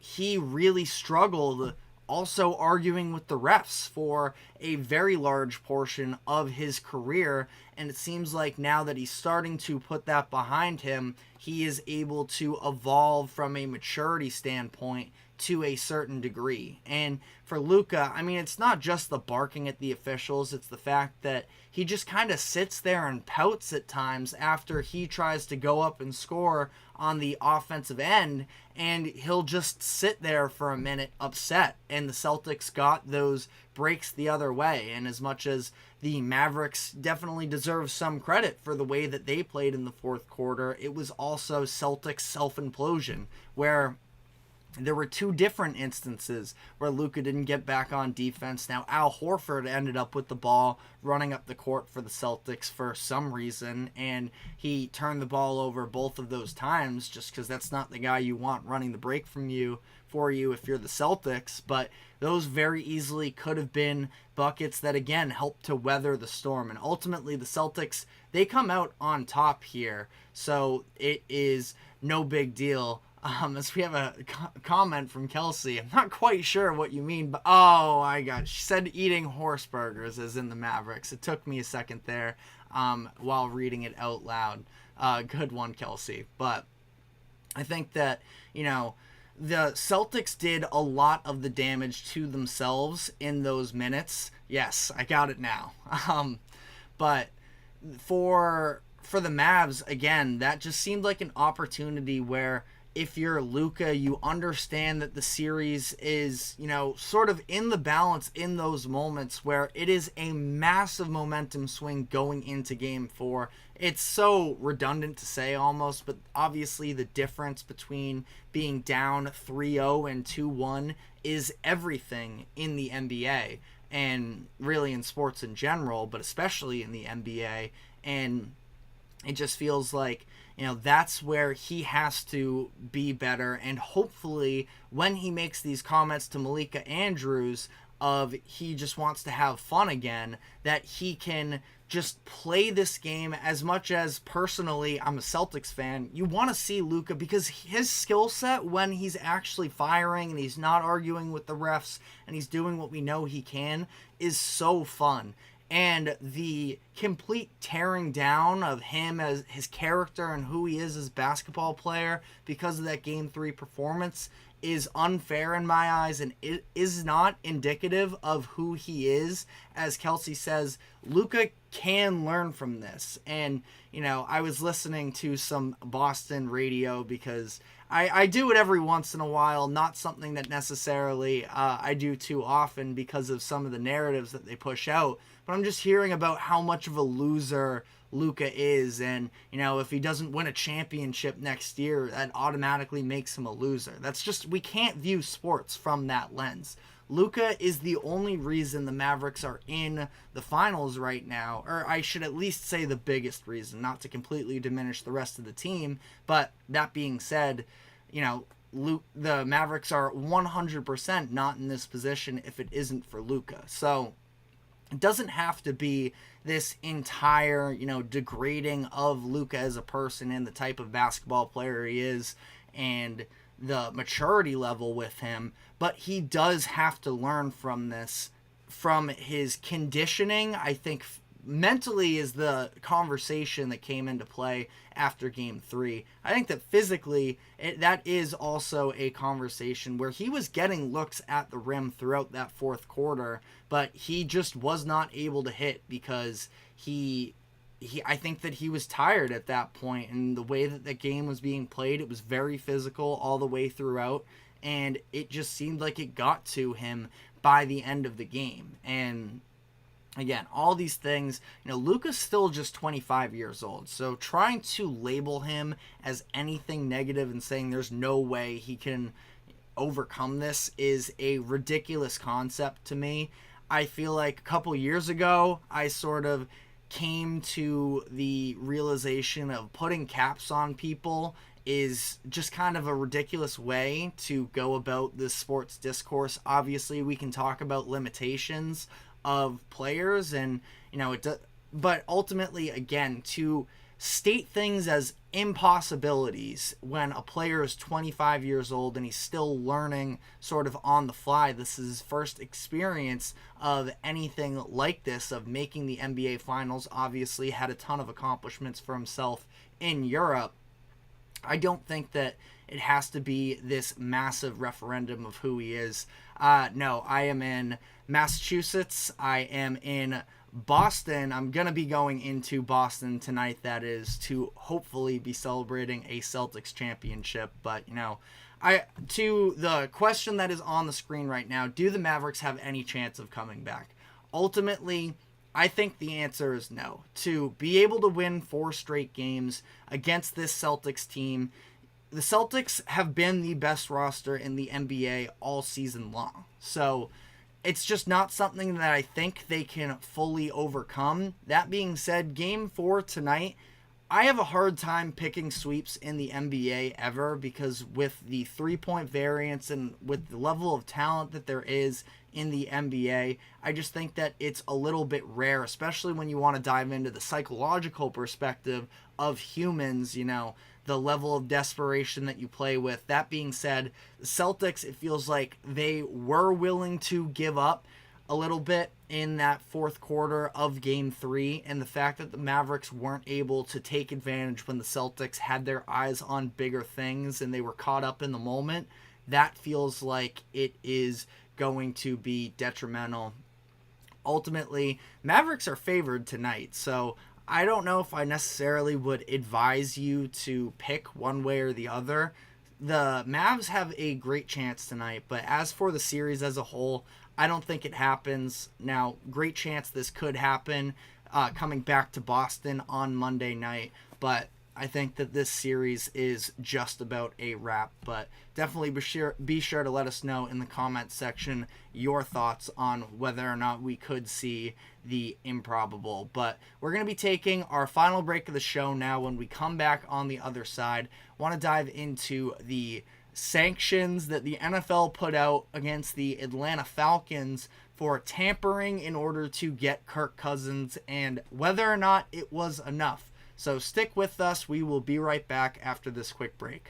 he really struggled also arguing with the refs for a very large portion of his career. And it seems like now that he's starting to put that behind him, he is able to evolve from a maturity standpoint to a certain degree. And for Luka, I mean, it's not just the barking at the officials, it's the fact that he just kind of sits there and pouts at times after he tries to go up and score on the offensive end, and he'll just sit there for a minute upset. And the Celtics got those breaks the other way. And as much as the Mavericks definitely deserve some credit for the way that they played in the fourth quarter, it was also Celtics self-implosion, where there were 2 different instances where Luka didn't get back on defense. Now, Al Horford ended up with the ball running up the court for the Celtics for some reason, and he turned the ball over both of those times just because that's not the guy you want running the break for you if you're the Celtics. But those very easily could have been buckets that, again, helped to weather the storm. And ultimately, the Celtics, they come out on top here, so it is no big deal. As we have a comment from Kelsey, I'm not quite sure what you mean, but she said eating horse burgers as in the Mavericks. It took me a second there while reading it out loud. Good one, Kelsey. But I think that, the Celtics did a lot of the damage to themselves in those minutes. Yes, I got it now. But for the Mavs, again, that just seemed like an opportunity where if you're Luka, you understand that the series is, sort of in the balance in those moments where it is a massive momentum swing going into Game 4. It's so redundant to say almost, but obviously the difference between being down 3-0 and 2-1 is everything in the NBA and really in sports in general, but especially in the NBA. And it just feels like, that's where he has to be better. And hopefully when he makes these comments to Malika Andrews of he just wants to have fun again, that he can just play this game. As much as personally I'm a Celtics fan, you want to see Luka because his skill set when he's actually firing and he's not arguing with the refs and he's doing what we know he can is so fun. and the complete tearing down of him as his character and who he is as a basketball player because of that Game 3 performance is unfair in my eyes, and it is not indicative of who he is. As Kelsey says, Luka can learn from this. And, you know, I was listening to some Boston radio because I do it every once in a while, not something that necessarily I do too often because of some of the narratives that they push out. But I'm just hearing about how much of a loser Luka is, and, you know, if he doesn't win a championship next year, that automatically makes him a loser. That's just, we can't view sports from that lens. Luka is the only reason the Mavericks are in the finals right now, or I should at least say the biggest reason, not to completely diminish the rest of the team. But that being said, you know, the Mavericks are 100% not in this position if it isn't for Luka. So it doesn't have to be this entire, you know, degrading of Luka as a person and the type of basketball player he is and the maturity level with him, but he does have to learn from this, from his conditioning. I think mentally is the conversation that came into play after Game 3. I think that physically, that is also a conversation where he was getting looks at the rim throughout that fourth quarter, but he just was not able to hit because I think that he was tired at that point, and the way that the game was being played, it was very physical all the way throughout, and it just seemed like it got to him by the end of the game. And again, all these things, you know, Luka's still just 25 years old, so trying to label him as anything negative and saying there's no way he can overcome this is a ridiculous concept to me. I feel like a couple years ago, I sort of came to the realization of putting caps on people is just kind of a ridiculous way to go about this sports discourse. Obviously, we can talk about limitations of players and, you know, but ultimately, again, to state things as impossibilities when a player is 25 years old and he's still learning sort of on the fly. This is his first experience of anything like this, of making the NBA Finals. Obviously had a ton of accomplishments for himself in Europe. I don't think that it has to be this massive referendum of who he is. No, I am in Massachusetts. I am in Boston. I'm going to be going into Boston tonight, that is, to hopefully be celebrating a Celtics championship. But, you know, to the question that is on the screen right now, do the Mavericks have any chance of coming back? Ultimately, I think the answer is no. To be able to win 4 straight games against this Celtics team, the Celtics have been the best roster in the NBA all season long. So it's just not something that I think they can fully overcome. That being said, Game 4 tonight, I have a hard time picking sweeps in the NBA ever, because with the 3-point variance and with the level of talent that there is in the NBA, I just think that it's a little bit rare, especially when you want to dive into the psychological perspective of humans, you know, the level of desperation that you play with. That being said, the Celtics, it feels like they were willing to give up a little bit in that fourth quarter of Game 3, and the fact that the Mavericks weren't able to take advantage when the Celtics had their eyes on bigger things and they were caught up in the moment, that feels like it is going to be detrimental. Ultimately, Mavericks are favored tonight, so I don't know if I necessarily would advise you to pick one way or the other. The Mavs have a great chance tonight, but as for the series as a whole, I don't think it happens. Now, great chance this could happen coming back to Boston on Monday night, but I think that this series is just about a wrap. But definitely be sure to let us know in the comment section your thoughts on whether or not we could see the improbable. But we're going to be taking our final break of the show now. When we come back on the other side, I want to dive into the sanctions that the NFL put out against the Atlanta Falcons for tampering in order to get Kirk Cousins, and whether or not it was enough. So stick with us. We will be right back after this quick break.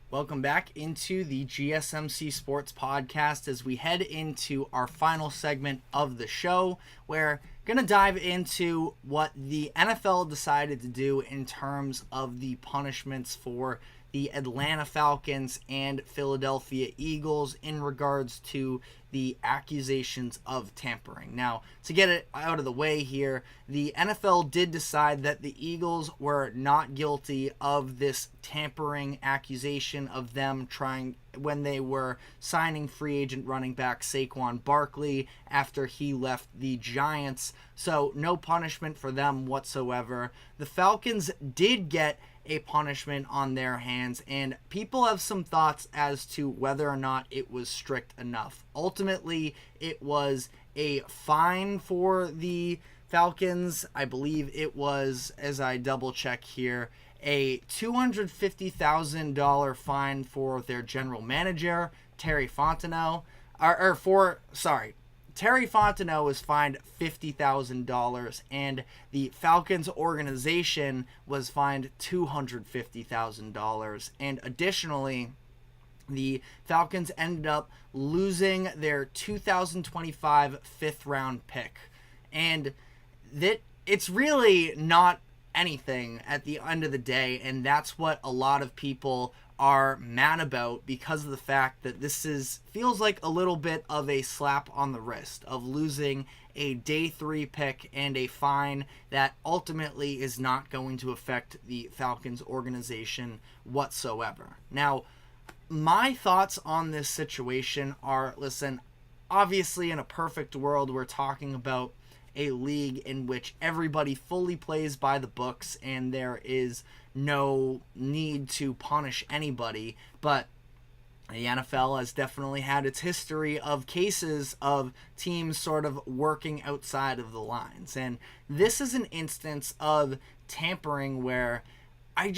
Welcome back into the GSMC Sports Podcast as we head into our final segment of the show. We're going to dive into what the NFL decided to do in terms of the punishments for the Atlanta Falcons and Philadelphia Eagles in regards to the accusations of tampering. Now, to get it out of the way here, the NFL did decide that the Eagles were not guilty of this tampering accusation of them trying when they were signing free agent running back Saquon Barkley after he left the Giants. So no punishment for them whatsoever. The Falcons did get a punishment on their hands, and people have some thoughts as to whether or not it was strict enough. Ultimately, it was a fine for the Falcons. I believe it was, as I double check here, a $250,000 fine for their general manager, Terry Fontenot, Terry Fontenot was fined $50,000, and the Falcons organization was fined $250,000. And additionally, the Falcons ended up losing their 2025 fifth-round pick. And it's really not anything at the end of the day, and that's what a lot of people are mad about because of the fact that this feels like a little bit of a slap on the wrist of losing a day 3 pick and a fine that ultimately is not going to affect the Falcons organization whatsoever. Now, my thoughts on this situation are, listen, obviously in a perfect world we're talking about a league in which everybody fully plays by the books and there is no need to punish anybody, but the NFL has definitely had its history of cases of teams sort of working outside of the lines, and this is an instance of tampering where I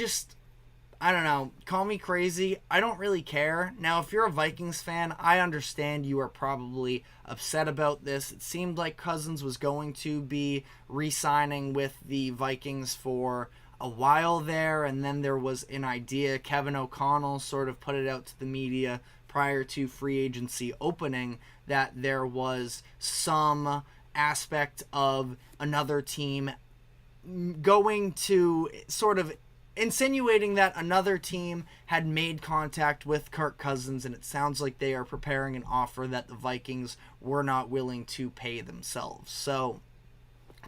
don't know, call me crazy, I don't really care. Now, if you're a Vikings fan, I understand you are probably upset about this. It seemed like Cousins was going to be re-signing with the Vikings for a while there, and then there was an idea, Kevin O'Connell sort of put it out to the media prior to free agency opening, that there was some aspect of another team going to sort of insinuating that another team had made contact with Kirk Cousins, and it sounds like they are preparing an offer that the Vikings were not willing to pay themselves. So,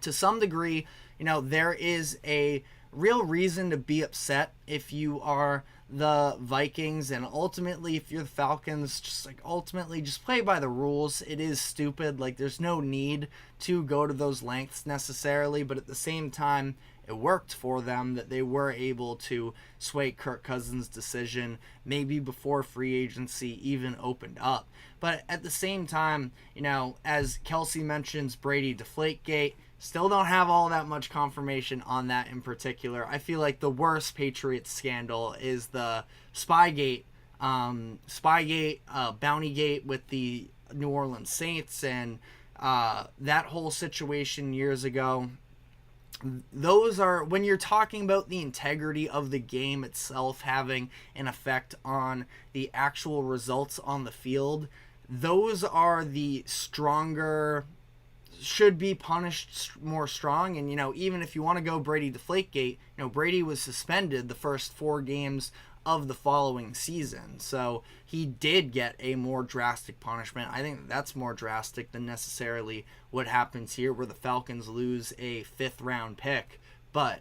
to some degree, there is a real reason to be upset if you are the Vikings, and ultimately if you're the Falcons, just play by the rules. It is stupid. There's no need to go to those lengths necessarily, but at the same time, it worked for them that they were able to sway Kirk Cousins' decision maybe before free agency even opened up. But at the same time, as Kelsey mentions, Brady Deflategate, still don't have all that much confirmation on that in particular. I feel like the worst Patriots scandal is the Spygate, Bountygate with the New Orleans Saints, and that whole situation years ago. Those are, when you're talking about the integrity of the game itself having an effect on the actual results on the field, those are the stronger, should be punished more strong. And, even if you want to go Brady Deflategate, Brady was suspended the first 4 games of the following season. So he did get a more drastic punishment. I think that's more drastic than necessarily what happens here where the Falcons lose a 5th round pick. But,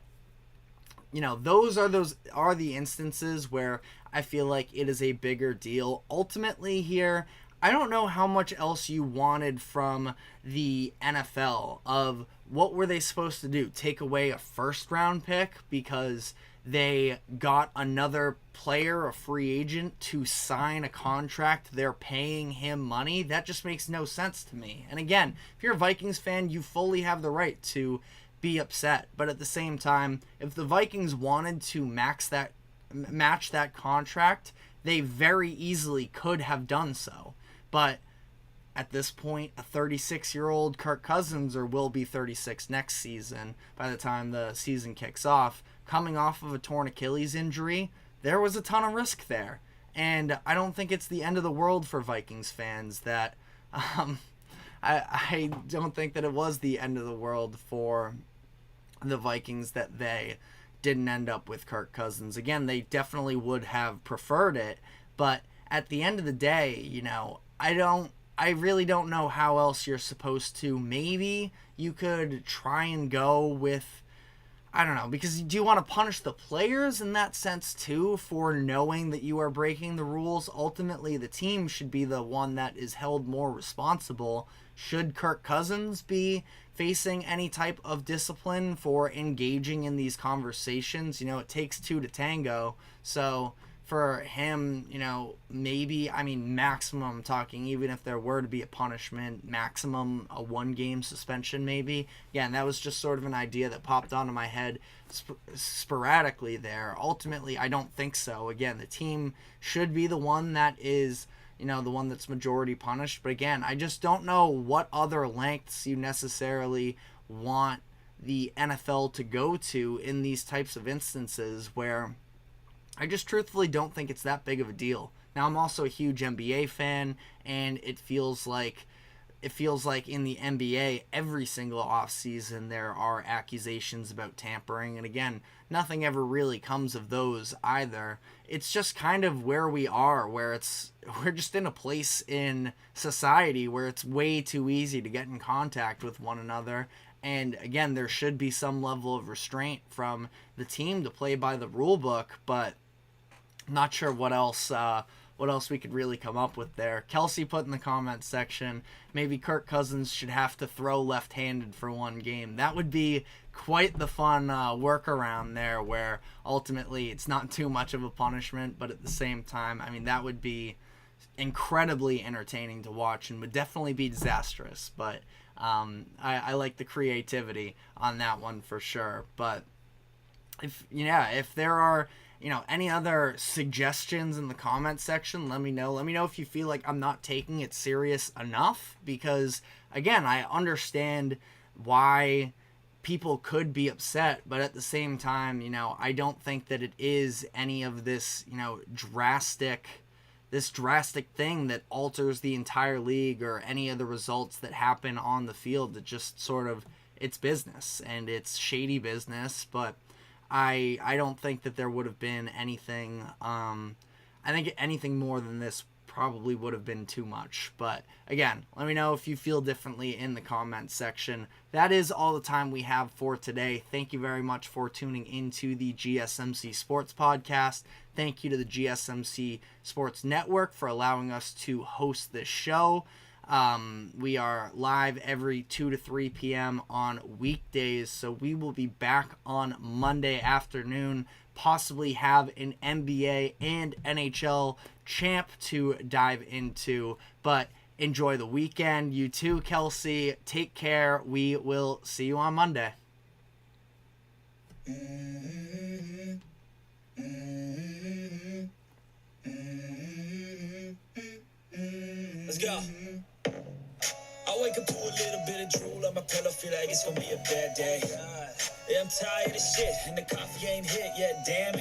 those are the instances where I feel like it is a bigger deal. Ultimately here, I don't know how much else you wanted from the NFL of what were they supposed to do? Take away a 1st round pick because they got another player, a free agent, to sign a contract. They're paying him money. That just makes no sense to me. And again, if you're a Vikings fan, you fully have the right to be upset. But at the same time, if the Vikings wanted to match that contract, they very easily could have done so. But at this point, a 36-year-old Kirk Cousins, or will be 36 next season by the time the season kicks off, coming off of a torn Achilles injury, there was a ton of risk there. And I don't think it's the end of the world for Vikings fans that I don't think that it was the end of the world for the Vikings that they didn't end up with Kirk Cousins. Again, they definitely would have preferred it, but at the end of the day, I really don't know how else you're supposed to. Maybe you could try and go with, I don't know, because do you want to punish the players in that sense too for knowing that you are breaking the rules? Ultimately, the team should be the one that is held more responsible. Should Kirk Cousins be facing any type of discipline for engaging in these conversations? It takes two to tango. So for him, maybe, maximum, I'm talking, even if there were to be a punishment, maximum a 1-game suspension maybe. Yeah, and that was just sort of an idea that popped onto my head sporadically there. Ultimately, I don't think so. Again, the team should be the one that is, the one that's majority punished. But again, I just don't know what other lengths you necessarily want the NFL to go to in these types of instances where I just truthfully don't think it's that big of a deal. Now, I'm also a huge NBA fan, and it feels like in the NBA, every single offseason there are accusations about tampering. And again, nothing ever really comes of those either. It's just kind of where we are, where we're just in a place in society where it's way too easy to get in contact with one another. And again, there should be some level of restraint from the team to play by the rule book, but not sure what else we could really come up with there. Kelsey put in the comments section, maybe Kirk Cousins should have to throw left-handed for 1 game. That would be quite the fun workaround there, where ultimately it's not too much of a punishment, but at the same time, that would be incredibly entertaining to watch and would definitely be disastrous. But I like the creativity on that one for sure. But if there are any other suggestions in the comment section, let me know. Let me know if you feel like I'm not taking it serious enough, because again, I understand why people could be upset, but at the same time, I don't think that it is any of this, drastic thing that alters the entire league or any of the results that happen on the field. That just sort of, it's business and it's shady business, but I don't think that there would have been anything. I think anything more than this probably would have been too much. But again, let me know if you feel differently in the comments section. That is all the time we have for today. Thank you very much for tuning into the GSMC Sports Podcast. Thank you to the GSMC Sports Network for allowing us to host this show. We are live every 2 to 3 p.m. on weekdays, so we will be back on Monday afternoon, possibly have an NBA and NHL champ to dive into, but enjoy the weekend. You too, Kelsey. Take care. We will see you on Monday.
Let's go. I wake up to a little bit of drool on my pillow, feel like it's gonna be a bad day. Yeah, I'm tired of shit, and the coffee ain't hit yet, damn it.